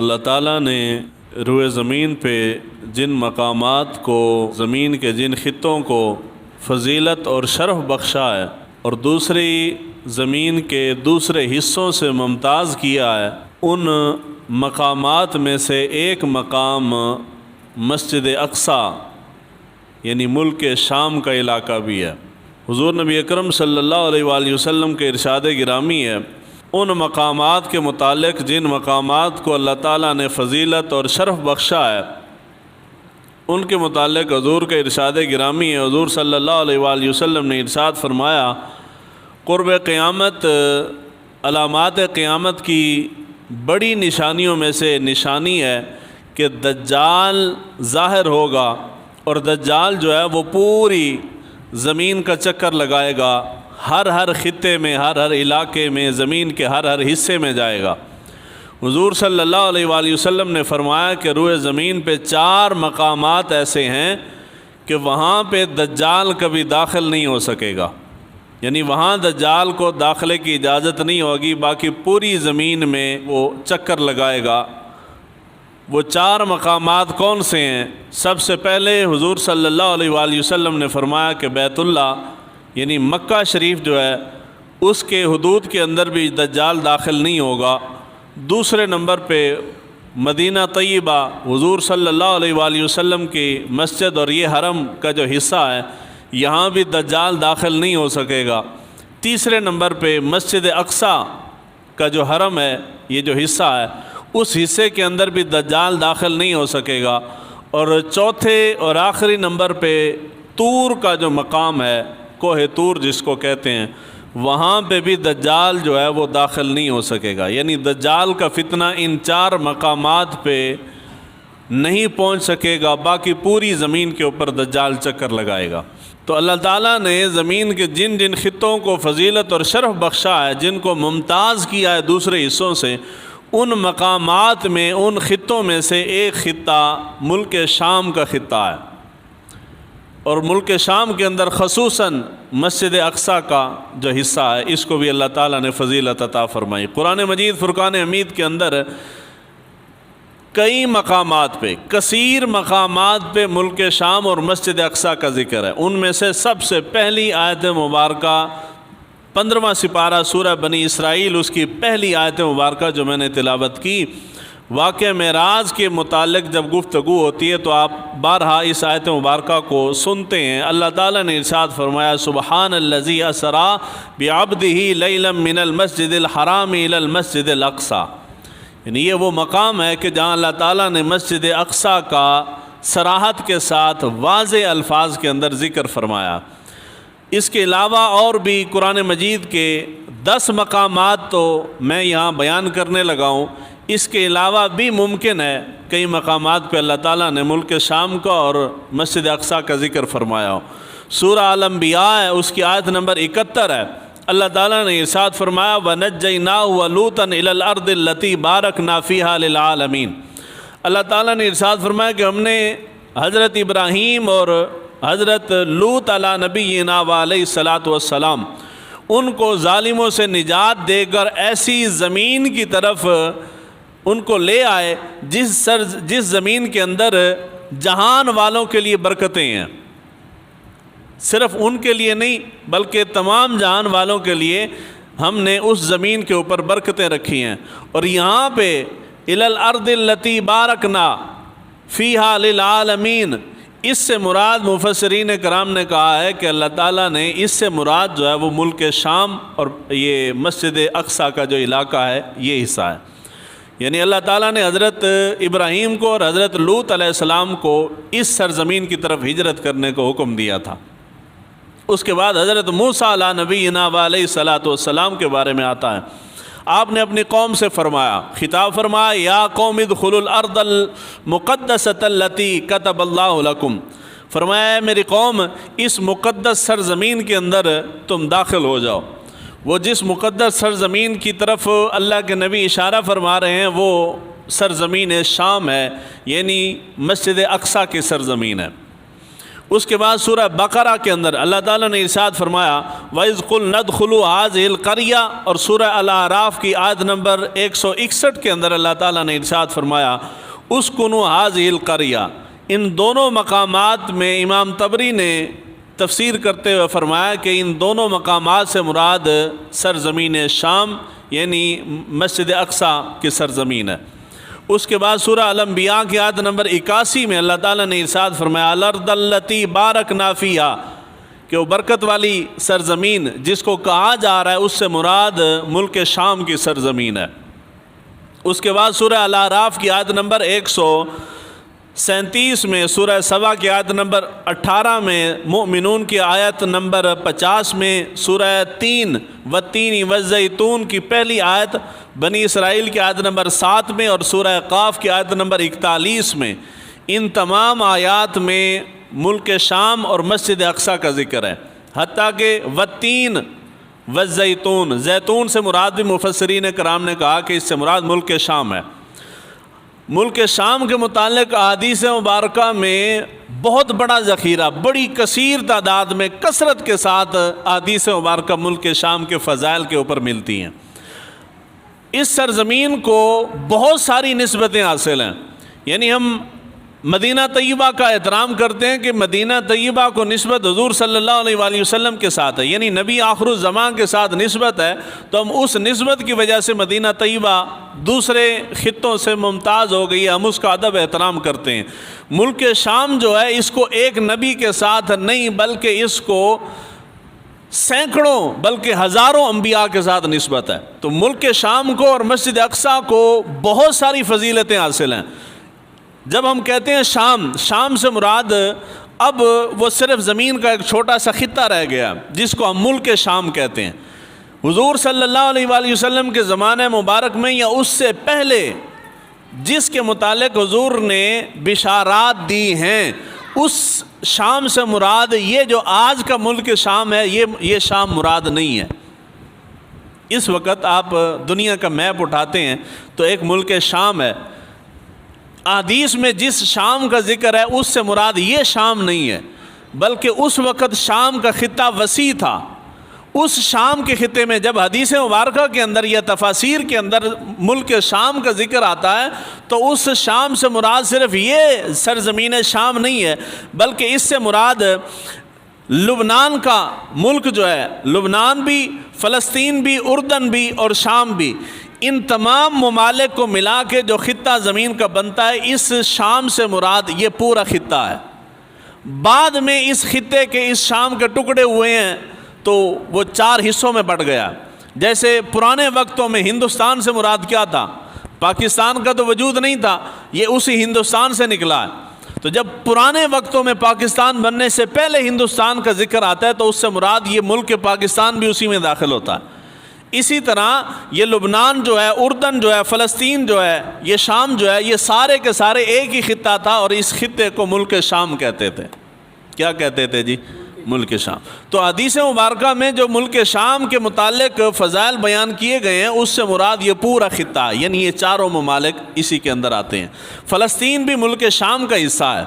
اللہ تعالیٰ نے روئے زمین پہ جن مقامات کو، زمین کے جن خطوں کو فضیلت اور شرف بخشا ہے اور دوسری زمین کے دوسرے حصوں سے ممتاز کیا ہے، ان مقامات میں سے ایک مقام مسجد اقصیٰ یعنی ملک شام کا علاقہ بھی ہے۔ حضور نبی اکرم صلی اللہ علیہ وآلہ وسلم کے ارشاد گرامی ہے، ان مقامات کے متعلق جن مقامات کو اللہ تعالیٰ نے فضیلت اور شرف بخشا ہے، ان کے متعلق حضور کا ارشاد گرامی ہے۔ حضور صلی اللہ علیہ وآلہ وسلم نے ارشاد فرمایا، قرب قیامت، علامات قیامت کی بڑی نشانیوں میں سے نشانی ہے کہ دجال ظاہر ہوگا، اور دجال جو ہے وہ پوری زمین کا چکر لگائے گا، ہر خطے میں، ہر علاقے میں، زمین کے ہر حصے میں جائے گا۔ حضور صلی اللہ علیہ وآلہ وسلم نے فرمایا کہ روئے زمین پہ 4 مقامات ایسے ہیں کہ وہاں پہ دجال کبھی داخل نہیں ہو سکے گا، یعنی وہاں دجال کو داخلے کی اجازت نہیں ہوگی، باقی پوری زمین میں وہ چکر لگائے گا۔ وہ 4 مقامات کون سے ہیں؟ سب سے پہلے حضور صلی اللہ علیہ وآلہ وسلم نے فرمایا کہ بیت اللہ یعنی مکہ شریف جو ہے اس کے حدود کے اندر بھی دجال داخل نہیں ہوگا۔ دوسرے نمبر پہ مدینہ طیبہ، حضور صلی اللہ علیہ وآلہ وسلم کی مسجد اور یہ حرم کا جو حصہ ہے، یہاں بھی دجال داخل نہیں ہو سکے گا۔ تیسرے نمبر پہ مسجد اقصیٰ کا جو حرم ہے، یہ جو حصہ ہے، اس حصے کے اندر بھی دجال داخل نہیں ہو سکے گا۔ اور چوتھے اور آخری نمبر پہ طور کا جو مقام ہے، کوہ طور جس کو کہتے ہیں، وہاں پہ بھی دجال جو ہے وہ داخل نہیں ہو سکے گا، یعنی دجال کا فتنہ ان 4 مقامات پہ نہیں پہنچ سکے گا، باقی پوری زمین کے اوپر دجال چکر لگائے گا۔ تو اللہ تعالیٰ نے زمین کے جن جن خطوں کو فضیلت اور شرف بخشا ہے، جن کو ممتاز کیا ہے دوسرے حصوں سے، ان مقامات میں، ان خطوں میں سے ایک خطہ ملک شام کا خطہ ہے، اور ملک شام کے اندر خصوصاً مسجد اقصیٰ کا جو حصہ ہے، اس کو بھی اللہ تعالیٰ نے فضیلت عطا فرمائی۔ قرآن مجید فرقان حمید کے اندر کئی مقامات پہ، کثیر مقامات پہ ملک شام اور مسجد اقصیٰ کا ذکر ہے۔ ان میں سے سب سے پہلی آیت مبارکہ 15واں سپارہ سورہ بنی اسرائیل، اس کی پہلی آیت مبارکہ جو میں نے تلاوت کی، واقعہ معراج کے متعلق جب گفتگو ہوتی ہے تو آپ بارہا اس آیت مبارکہ کو سنتے ہیں۔ اللہ تعالیٰ نے ارشاد فرمایا، سبحان الذی اسری بعبدہ لیلا من المسجد الحرام الی المسجد الاقصی، یعنی یہ وہ مقام ہے کہ جہاں اللہ تعالیٰ نے مسجد اقصیٰ کا صراحت کے ساتھ واضح الفاظ کے اندر ذکر فرمایا۔ اس کے علاوہ اور بھی قرآن مجید کے 10 مقامات تو میں یہاں بیان کرنے لگا ہوں، اس کے علاوہ بھی ممکن ہے کئی مقامات پہ اللہ تعالیٰ نے ملک شام کا اور مسجد اقصیٰ کا ذکر فرمایا ہو۔ سورہ الانبیاء ہے، اس کی آیت نمبر 71 ہے، اللہ تعالیٰ نے ارشاد فرمایا، وَنَجَّيْنَاهُ وَلُوطًا إِلَى الْأَرْضِ الَّتِي بَارَكْنَا فِيهَا لِلْعَالَمِينَ۔ اللہ تعالیٰ نے ارشاد فرمایا کہ ہم نے حضرت ابراہیم اور حضرت لوط علیہ نبینا وعلیہ الصلاۃ والسلام، ان کو ظالموں سے نجات دے کر ایسی زمین کی طرف ان کو لے آئے جس زمین کے اندر جہان والوں کے لیے برکتیں ہیں، صرف ان کے لیے نہیں بلکہ تمام جہان والوں کے لیے ہم نے اس زمین کے اوپر برکتیں رکھی ہیں۔ اور یہاں پہ الی الارض التی بارکنا فیہا للعالمین، اس سے مراد مفسرین کرام نے کہا ہے کہ اللہ تعالیٰ نے اس سے مراد جو ہے وہ ملک شام اور یہ مسجد اقصیٰ کا جو علاقہ ہے یہ حصہ ہے، یعنی اللہ تعالیٰ نے حضرت ابراہیم کو اور حضرت لوط علیہ السلام کو اس سرزمین کی طرف ہجرت کرنے کو حکم دیا تھا۔ اس کے بعد حضرت موسیٰ علیہ نبینا علیہ الصلاۃ والسلام کے بارے میں آتا ہے، آپ نے اپنی قوم سے فرمایا، خطاب فرمایا، یا قوم ادخلوا الارض المقدسۃ التی کتب اللہ لکم، فرمایا میری قوم اس مقدس سرزمین کے اندر تم داخل ہو جاؤ۔ وہ جس مقدس سرزمین کی طرف اللہ کے نبی اشارہ فرما رہے ہیں وہ سرزمین شام ہے، یعنی مسجد اقصیٰ کی سرزمین ہے۔ اس کے بعد سورہ بقرہ کے اندر اللہ تعالیٰ نے ارشاد فرمایا وَإِذْ قُلْنَا ادْخُلُوا هَٰذِهِ الْقَرْيَةَ، اور سورہ الاعراف کی آیت نمبر 161 کے اندر اللہ تعالیٰ نے ارشاد فرمایا اُسْكُنُوا هَٰذِهِ الْقَرْيَةَ۔ ان دونوں مقامات میں امام طبری نے تفسیر کرتے ہوئے فرمایا کہ ان دونوں مقامات سے مراد سرزمین شام یعنی مسجد اقصیٰ کی سرزمین ہے۔ اس کے بعد سورہ الانبیاء کی آیت نمبر 81 میں اللہ تعالیٰ نے ارشاد فرمایا الارض التی بارکنا فیہا، کہ وہ برکت والی سرزمین جس کو کہا جا رہا ہے اس سے مراد ملک شام کی سرزمین ہے۔ اس کے بعد سورہ الاعراف کی آیت نمبر 137 میں، سورہ سبا کی آیت نمبر 18 میں، مؤمنون کی آیت نمبر 50 میں، سورہ تین والتین والزیتون کی پہلی آیت، بنی اسرائیل کی آیت نمبر 7 میں، اور سورہ قاف کی آیت نمبر 41 میں، ان تمام آیات میں ملک شام اور مسجد اقصیٰ کا ذکر ہے۔ حتیٰ کہ والتین والزیتون، زیتون سے مراد بھی مفسرین کرام نے کہا کہ اس سے مراد ملک شام ہے۔ ملک شام کے متعلق احادیث مبارکہ میں بہت بڑا ذخیرہ، بڑی کثیر تعداد میں کثرت کے ساتھ احادیث مبارکہ ملک شام کے فضائل کے اوپر ملتی ہیں۔ اس سرزمین کو بہت ساری نسبتیں حاصل ہیں، یعنی ہم مدینہ طیبہ کا احترام کرتے ہیں کہ مدینہ طیبہ کو نسبت حضور صلی اللہ علیہ وآلہ وسلم کے ساتھ ہے، یعنی نبی آخر الزمان کے ساتھ نسبت ہے، تو ہم اس نسبت کی وجہ سے مدینہ طیبہ دوسرے خطوں سے ممتاز ہو گئی ہے، ہم اس کا ادب احترام کرتے ہیں۔ ملک شام جو ہے اس کو ایک نبی کے ساتھ نہیں بلکہ اس کو سینکڑوں بلکہ ہزاروں انبیاء کے ساتھ نسبت ہے۔ تو ملک شام کو اور مسجد اقصیٰ کو بہت ساری فضیلتیں حاصل ہیں۔ جب ہم کہتے ہیں شام، شام سے مراد اب وہ صرف زمین کا ایک چھوٹا سا خطہ رہ گیا جس کو ہم ملک شام کہتے ہیں۔ حضور صلی اللہ علیہ وآلہ وسلم کے زمانے مبارک میں یا اس سے پہلے جس کے متعلق حضور نے بشارات دی ہیں، اس شام سے مراد یہ جو آج کا ملک شام ہے، یہ شام مراد نہیں ہے۔ اس وقت آپ دنیا کا میپ اٹھاتے ہیں تو ایک ملک شام ہے، احادیث میں جس شام کا ذکر ہے اس سے مراد یہ شام نہیں ہے، بلکہ اس وقت شام کا خطہ وسیع تھا۔ اس شام کے خطے میں جب حدیث مبارکہ کے اندر یا تفاسیر کے اندر ملک شام کا ذکر آتا ہے تو اس شام سے مراد صرف یہ سرزمین شام نہیں ہے، بلکہ اس سے مراد لبنان کا ملک جو ہے، لبنان بھی، فلسطین بھی، اردن بھی اور شام بھی، ان تمام ممالک کو ملا کے جو خطہ زمین کا بنتا ہے، اس شام سے مراد یہ پورا خطہ ہے۔ بعد میں اس خطے کے اس شام کے ٹکڑے ہوئے ہیں تو وہ 4 حصوں میں بٹ گیا۔ جیسے پرانے وقتوں میں ہندوستان سے مراد کیا تھا؟ پاکستان کا تو وجود نہیں تھا، یہ اسی ہندوستان سے نکلا ہے۔ تو جب پرانے وقتوں میں پاکستان بننے سے پہلے ہندوستان کا ذکر آتا ہے تو اس سے مراد یہ ملک پاکستان بھی اسی میں داخل ہوتا ہے۔ اسی طرح یہ لبنان جو ہے، اردن جو ہے، فلسطین جو ہے، یہ شام جو ہے، یہ سارے کے سارے ایک ہی خطہ تھا اور اس خطے کو ملک شام کہتے تھے۔ کیا کہتے تھے جی؟ ملک شام۔ تو حدیث مبارکہ میں جو ملک شام کے متعلق فضائل بیان کیے گئے ہیں اس سے مراد یہ پورا خطہ ہے، یعنی یہ چاروں ممالک اسی کے اندر آتے ہیں۔ فلسطین بھی ملک شام کا حصہ ہے،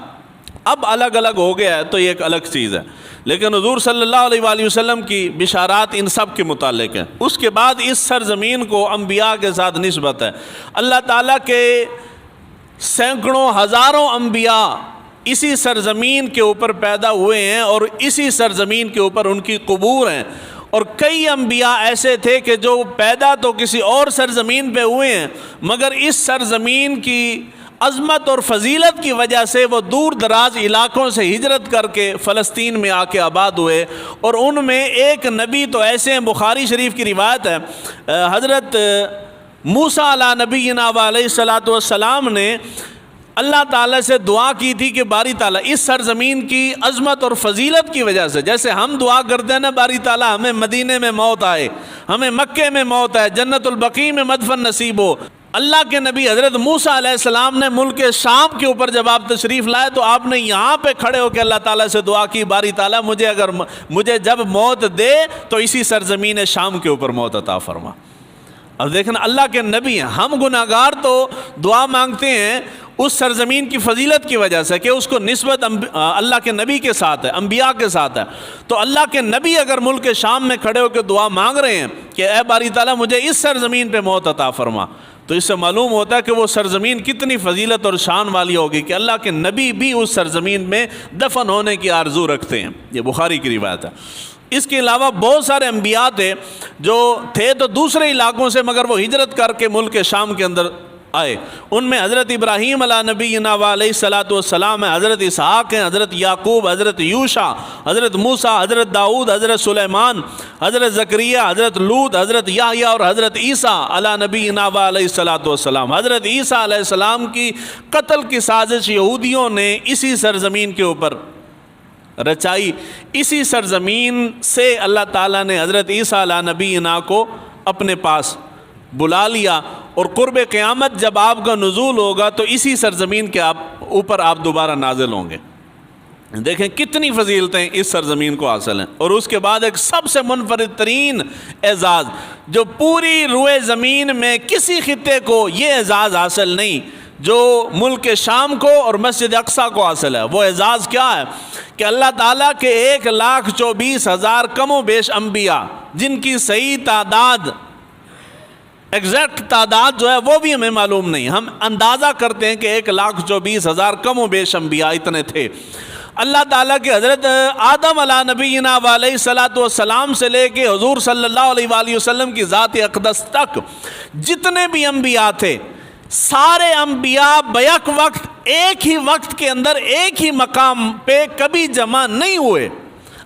اب الگ الگ ہو گیا ہے تو یہ ایک الگ چیز ہے، لیکن حضور صلی اللہ علیہ وآلہ وسلم کی بشارات ان سب کے متعلق ہیں۔ اس کے بعد اس سرزمین کو انبیاء کے ساتھ نسبت ہے۔ اللہ تعالیٰ کے سینکڑوں ہزاروں انبیاء اسی سرزمین کے اوپر پیدا ہوئے ہیں اور اسی سرزمین کے اوپر ان کی قبور ہیں، اور کئی انبیاء ایسے تھے کہ جو پیدا تو کسی اور سرزمین پہ ہوئے ہیں مگر اس سرزمین کی عظمت اور فضیلت کی وجہ سے وہ دور دراز علاقوں سے ہجرت کر کے فلسطین میں آ کے آباد ہوئے، اور ان میں ایک نبی تو ایسے ہیں، بخاری شریف کی روایت ہے، حضرت موسیٰ علیہ نبینا علیہ الصلاۃ والسلام نے اللہ تعالیٰ سے دعا کی تھی کہ باری تعالیٰ اس سرزمین کی عظمت اور فضیلت کی وجہ سے، جیسے ہم دعا کرتے ہیں نا باری تعالیٰ ہمیں مدینے میں موت آئے، ہمیں مکے میں موت آئے، جنت البقیع میں مدفن نصیب ہو، اللہ کے نبی حضرت موسیٰ علیہ السلام نے ملک شام کے اوپر جب آپ تشریف لائے تو آپ نے یہاں پہ کھڑے ہو کے اللہ تعالیٰ سے دعا کی، باری تعالیٰ مجھے جب موت دے تو اسی سرزمین شام کے اوپر موت عطا فرما۔ اب دیکھنا اللہ کے نبی ہیں، ہم گناہگار تو دعا مانگتے ہیں اس سرزمین کی فضیلت کی وجہ سے کہ اس کو نسبت اللہ کے نبی کے ساتھ ہے، انبیاء کے ساتھ ہے. تو اللہ کے نبی اگر ملک شام میں کھڑے ہو کے دعا مانگ رہے ہیں کہ اے باری تعالیٰ مجھے اس سرزمین پہ موت عطا فرما، تو اس سے معلوم ہوتا ہے کہ وہ سرزمین کتنی فضیلت اور شان والی ہوگی کہ اللہ کے نبی بھی اس سرزمین میں دفن ہونے کی آرزو رکھتے ہیں. یہ بخاری کی روایت ہے. اس کے علاوہ بہت سارے انبیاء تھے جو تھے تو دوسرے علاقوں سے، مگر وہ ہجرت کر کے ملک شام کے اندر آئے. ان میں حضرت ابراہیم علیہ نبینا علیہ الصلاۃ والسلام ہیں، حضرت اسحاق ہیں، حضرت یعقوب، حضرت یوشع، حضرت موسیٰ، حضرت داؤد، حضرت سلیمان، حضرت زکریا، حضرت لوط، حضرت یحییٰ اور حضرت عیسیٰ علیہ نبینا علیہ الصلاۃ والسلام. حضرت عیسیٰ علیہ السلام کی قتل کی سازش یہودیوں نے اسی سرزمین کے اوپر رچائی. اسی سرزمین سے اللہ تعالیٰ نے حضرت عیسیٰ علیہ نبینا کو اپنے پاس بلا لیا، اور قرب قیامت جب آپ کا نزول ہوگا تو اسی سرزمین کے اوپر آپ دوبارہ نازل ہوں گے. دیکھیں کتنی فضیلتیں اس سرزمین کو حاصل ہیں. اور اس کے بعد ایک سب سے منفرد ترین اعزاز جو پوری روئے زمین میں کسی خطے کو یہ اعزاز حاصل نہیں جو ملک شام کو اور مسجد اقصیٰ کو حاصل ہے. وہ اعزاز کیا ہے کہ اللہ تعالیٰ کے 1,24,000 کم و بیش انبیاء، جن کی صحیح تعداد، ایگزیکٹ تعداد جو ہے وہ بھی ہمیں معلوم نہیں، ہم اندازہ کرتے ہیں کہ 1,24,000 کم و بیش انبیاء اتنے تھے. اللہ تعالیٰ کے حضرت آدم علیہ نبینا علیہ الصلاۃ والسلام سے لے کے حضور صلی اللہ علیہ وآلہ وسلم کی ذات اقدس تک جتنے بھی انبیاء تھے، سارے انبیاء بیک وقت ایک ہی وقت کے اندر ایک ہی مقام پہ کبھی جمع نہیں ہوئے.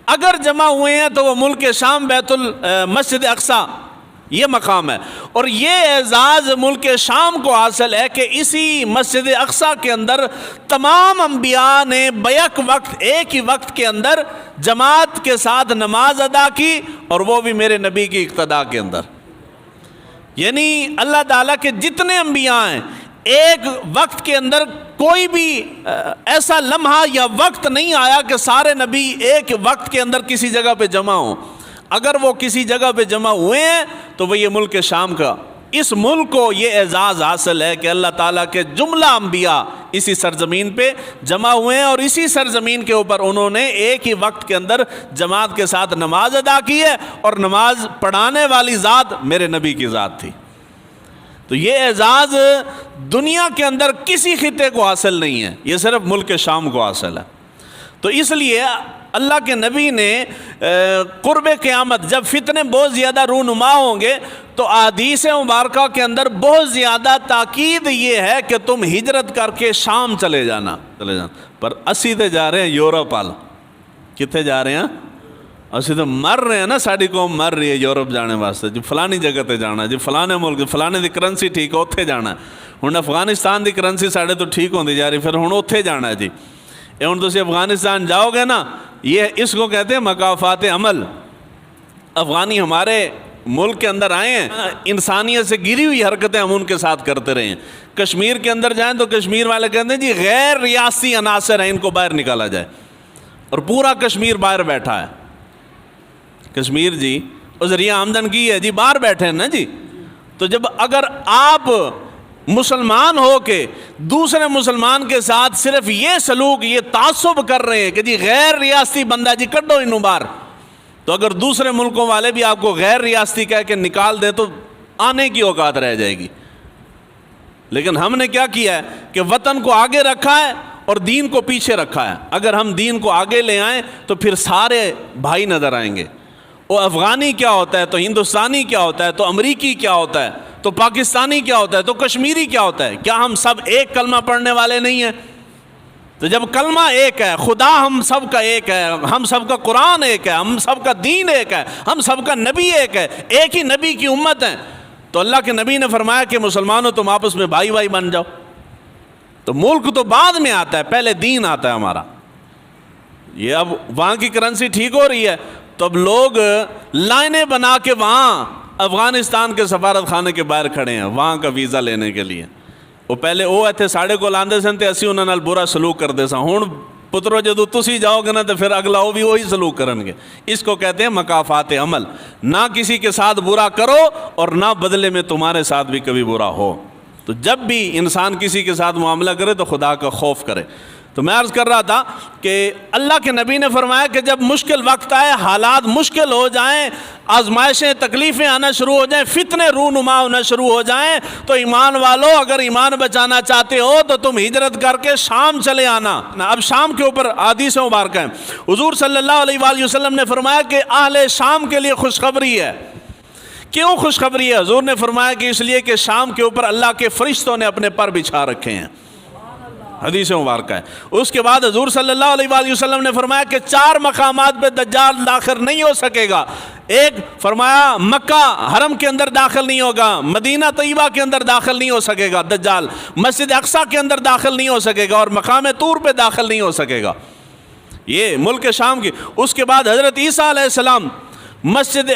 اگر جمع ہوئے ہیں تو وہ ملک شام بیت المسجد اقصیٰ یہ مقام ہے. اور یہ اعزاز ملک شام کو حاصل ہے کہ اسی مسجد اقصیٰ کے اندر تمام انبیاء نے بیک وقت ایک ہی وقت کے اندر جماعت کے ساتھ نماز ادا کی، اور وہ بھی میرے نبی کی اقتداء کے اندر. یعنی اللہ تعالیٰ کے جتنے انبیاء ہیں ایک وقت کے اندر کوئی بھی ایسا لمحہ یا وقت نہیں آیا کہ سارے نبی ایک وقت کے اندر کسی جگہ پہ جمع ہوں. اگر وہ کسی جگہ پہ جمع ہوئے ہیں تو وہ یہ ملک شام کا، اس ملک کو یہ اعزاز حاصل ہے کہ اللہ تعالیٰ کے جملہ انبیاء اسی سرزمین پہ جمع ہوئے ہیں، اور اسی سرزمین کے اوپر انہوں نے ایک ہی وقت کے اندر جماعت کے ساتھ نماز ادا کی ہے، اور نماز پڑھانے والی ذات میرے نبی کی ذات تھی. تو یہ اعزاز دنیا کے اندر کسی خطے کو حاصل نہیں ہے، یہ صرف ملک شام کو حاصل ہے. تو اس لیے اللہ کے نبی نے قرب قیامت جب فتنے بہت زیادہ رونما ہوں گے تو احادیث مبارکہ کے اندر بہت زیادہ تاکید یہ ہے کہ تم ہجرت کر کے شام چلے جانا. پر اسی تے جا رہے ہیں یورپ وال. کتنے جا رہے ہیں؟ اسی تو مر رہے ہیں نا، ساری قوم مر رہی ہے یورپ جانے واسطے. جی فلانی جگہ تے جانا، جی فلانے ملک فلانے دی کرنسی ٹھیک ہے اتنے جانا. ہوں افغانستان دی کرنسی ساڑھے تو ٹھیک ہوتی جا رہی، پھر ہوں اتنے جانا ہے. جی ہوں تسی افغانستان جاؤ گے نا، یہ اس کو کہتے ہیں مقافات عمل. افغانی ہمارے ملک کے اندر آئے ہیں، انسانیت سے گری ہوئی حرکتیں ہم ان کے ساتھ کرتے رہے ہیں. کشمیر کے اندر جائیں تو کشمیر والے کہتے ہیں جی غیر ریاستی عناصر ہیں، ان کو باہر نکالا جائے. اور پورا کشمیر باہر بیٹھا ہے. کشمیر جی ذریعہ آمدن کی ہے جی، باہر بیٹھے ہیں نا جی. تو جب اگر آپ مسلمان ہو کے دوسرے مسلمان کے ساتھ صرف یہ سلوک، یہ تعصب کر رہے ہیں کہ جی غیر ریاستی بندہ جی کڈو انہوں باہر، تو اگر دوسرے ملکوں والے بھی آپ کو غیر ریاستی کہہ کے نکال دیں تو آنے کی اوقات رہ جائے گی. لیکن ہم نے کیا کیا ہے کہ وطن کو آگے رکھا ہے اور دین کو پیچھے رکھا ہے. اگر ہم دین کو آگے لے آئیں تو پھر سارے بھائی نظر آئیں گے. وہ افغانی کیا ہوتا ہے تو ہندوستانی کیا ہوتا ہے تو امریکی کیا ہوتا ہے تو پاکستانی کیا ہوتا ہے تو کشمیری کیا ہوتا ہے. کیا ہم سب ایک کلمہ پڑھنے والے نہیں ہیں؟ تو جب کلمہ ایک ہے، خدا ہم سب کا ایک ہے، ہم سب کا قرآن ایک ہے، ہم سب کا دین ایک ہے، ہم سب کا نبی ایک ہے، ایک ہی نبی کی امت ہے، تو اللہ کے نبی نے فرمایا کہ مسلمانوں تم آپس میں بھائی بھائی بن جاؤ. تو ملک تو بعد میں آتا ہے، پہلے دین آتا ہے ہمارا. یہ اب وہاں کی کرنسی ٹھیک ہو رہی ہے تو اب لوگ لائنیں بنا کے وہاں افغانستان کے سفارت خانے کے باہر کھڑے ہیں وہاں کا ویزا لینے کے لیے. وہ پہلے وہ ایتھے ساڑھے کو لاندے سن تے اسی انہاں نال برا سلوک کردے سا. ہن پترو جدو تسی جاؤ گے نا تو پھر اگلا وہ بھی وہی سلوک کرن گے. اس کو کہتے ہیں مقافات عمل. نہ کسی کے ساتھ برا کرو اور نہ بدلے میں تمہارے ساتھ بھی کبھی برا ہو. تو جب بھی انسان کسی کے ساتھ معاملہ کرے تو خدا کا خوف کرے۔ تو میں عرض کر رہا تھا کہ اللہ کے نبی نے فرمایا کہ جب مشکل وقت آئے، حالات مشکل ہو جائیں، آزمائشیں تکلیفیں آنا شروع ہو جائیں، فتنے رونما ہونا شروع ہو جائیں، تو ایمان والو اگر ایمان بچانا چاہتے ہو تو تم ہجرت کر کے شام چلے آنا۔ اب شام کے اوپر احادیث مبارکہ ہیں، حضور صلی اللہ علیہ وآلہ وسلم نے فرمایا کہ اہل شام کے لیے خوشخبری ہے۔ کیوں خوشخبری ہے؟ حضور نے فرمایا کہ اس لیے کہ شام کے اوپر اللہ کے فرشتوں نے اپنے پر بچھا رکھے ہیں، حدیث مبارکہ ہے۔ اس کے بعد حضور صلی اللہ علیہ وآلہ وسلم نے فرمایا کہ 4 مقامات پہ دجال داخل نہیں ہو سکے گا۔ ایک فرمایا مکہ حرم کے اندر داخل نہیں ہوگا، مدینہ طیبہ کے اندر داخل نہیں ہو سکے گا دجال، مسجد اقصیٰ کے اندر داخل نہیں ہو سکے گا، اور مقام طور پہ داخل نہیں ہو سکے گا۔ یہ ملک شام کی۔ اس کے بعد حضرت عیسیٰ علیہ السلام مسجد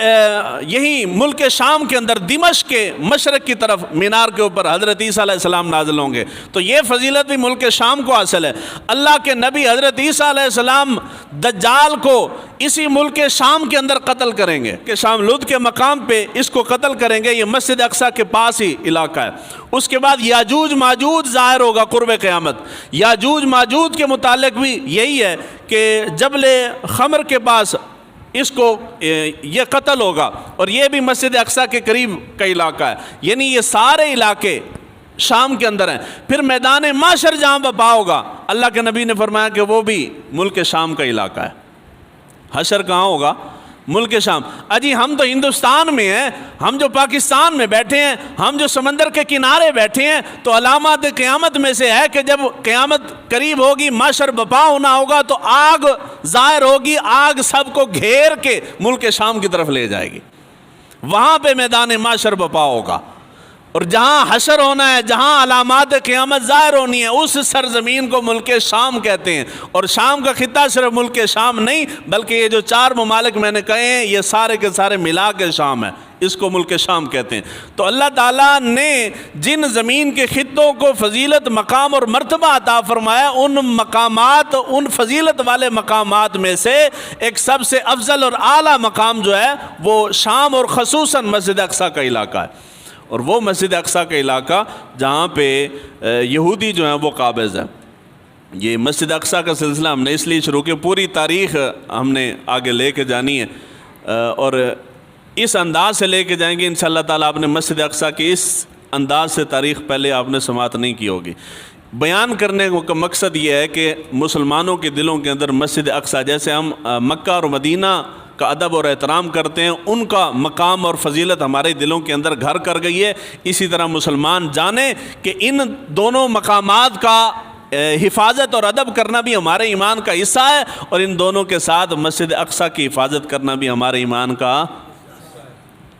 یہی ملک شام کے اندر دمشق کے مشرق کی طرف مینار کے اوپر حضرت عیسیٰ علیہ السلام نازل ہوں گے۔ تو یہ فضیلت بھی ملک شام کو حاصل ہے۔ اللہ کے نبی حضرت عیسیٰ علیہ السلام دجال کو اسی ملک شام کے اندر قتل کریں گے کہ شام لد کے مقام پہ اس کو قتل کریں گے۔ یہ مسجد اقصیٰ کے پاس ہی علاقہ ہے۔ اس کے بعد یاجوج ماجوج ظاہر ہوگا قرب قیامت۔ یاجوج ماجوج کے متعلق بھی یہی ہے کہ جبل خمر کے پاس اس کو یہ قتل ہوگا، اور یہ بھی مسجد اقصیٰ کے قریب کا علاقہ ہے۔ یعنی یہ سارے علاقے شام کے اندر ہیں۔ پھر میدان معشر جہاں بپا ہوگا، اللہ کے نبی نے فرمایا کہ وہ بھی ملک شام کا علاقہ ہے۔ حشر کہاں ہوگا؟ ملک شام۔ اجی ہم تو ہندوستان میں ہیں، ہم جو پاکستان میں بیٹھے ہیں، ہم جو سمندر کے کنارے بیٹھے ہیں، تو علامات قیامت میں سے ہے کہ جب قیامت قریب ہوگی، معاشر بپا ہونا ہوگا، تو آگ ظاہر ہوگی، آگ سب کو گھیر کے ملک شام کی طرف لے جائے گی۔ وہاں پہ میدان معاشر بپا ہوگا، اور جہاں حشر ہونا ہے، جہاں علامات قیامت ظاہر ہونی ہے، اس سرزمین کو ملک شام کہتے ہیں۔ اور شام کا خطہ صرف ملک شام نہیں، بلکہ یہ جو 4 ممالک میں نے کہے ہیں، یہ سارے کے سارے ملا کے شام ہے، اس کو ملک شام کہتے ہیں۔ تو اللہ تعالیٰ نے جن زمین کے خطوں کو فضیلت، مقام اور مرتبہ عطا فرمایا، ان مقامات، ان فضیلت والے مقامات میں سے ایک سب سے افضل اور اعلیٰ مقام جو ہے وہ شام اور خصوصاً مسجد اقصیٰ کا علاقہ ہے۔ اور وہ مسجد اقصیٰ کا علاقہ جہاں پہ یہودی جو ہیں وہ قابض ہیں۔ یہ مسجد اقصیٰ کا سلسلہ ہم نے اس لیے شروع کیا، پوری تاریخ ہم نے آگے لے کے جانی ہے، اور اس انداز سے لے کے جائیں گے انشاءاللہ تعالیٰ۔ آپ نے مسجد اقصیٰ کی اس انداز سے تاریخ پہلے آپ نے سماعت نہیں کی ہوگی۔ بیان کرنے کا مقصد یہ ہے کہ مسلمانوں کے دلوں کے اندر مسجد اقصیٰ، جیسے ہم مکہ اور مدینہ کا ادب اور احترام کرتے ہیں، ان کا مقام اور فضیلت ہمارے دلوں کے اندر گھر کر گئی ہے، اسی طرح مسلمان جانیں کہ ان دونوں مقامات کا حفاظت اور ادب کرنا بھی ہمارے ایمان کا حصہ ہے، اور ان دونوں کے ساتھ مسجد اقصیٰ کی حفاظت کرنا بھی ہمارے ایمان کا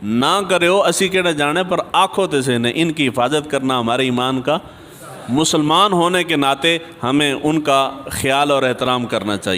نہ کرے ہو اسی کہڑا جانے پر آنکھوں تے سے ان کی حفاظت کرنا ہمارے ایمان کا، مسلمان ہونے کے ناطے ہمیں ان کا خیال اور احترام کرنا چاہیے۔